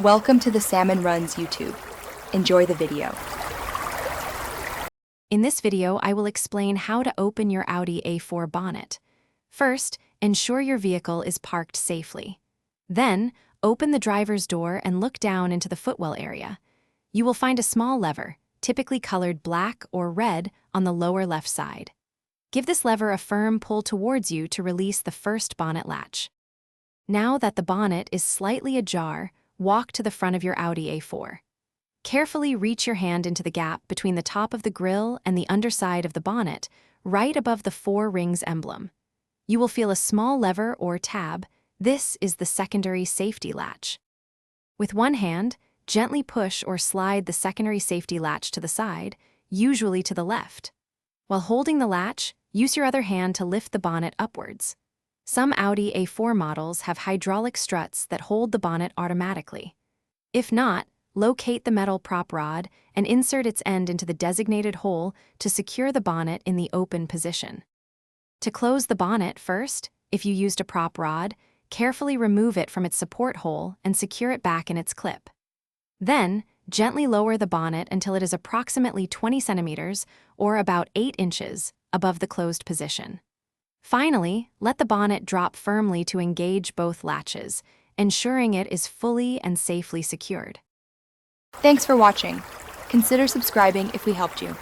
Welcome to the Salmon Runs YouTube. Enjoy the video. In this video, I will explain how to open your Audi A4 bonnet. First, ensure your vehicle is parked safely. Then, open the driver's door and look down into the footwell area. You will find a small lever, typically colored black or red, on the lower left side. Give this lever a firm pull towards you to release the first bonnet latch. Now that the bonnet is slightly ajar, walk to the front of your Audi A4. Carefully reach your hand into the gap between the top of the grille and the underside of the bonnet, right above the 4 rings emblem. You will feel a small lever or tab. This is the secondary safety latch. With one hand, gently push or slide the secondary safety latch to the side, usually to the left. While holding the latch, use your other hand to lift the bonnet upwards. Some Audi A4 models have hydraulic struts that hold the bonnet automatically. If not, locate the metal prop rod and insert its end into the designated hole to secure the bonnet in the open position. To close the bonnet first, if you used a prop rod, carefully remove it from its support hole and secure it back in its clip. Then, gently lower the bonnet until it is approximately 20 centimeters, or about 8 inches, above the closed position. Finally, let the bonnet drop firmly to engage both latches, ensuring it is fully and safely secured. Thanks for watching. Consider subscribing if we helped you.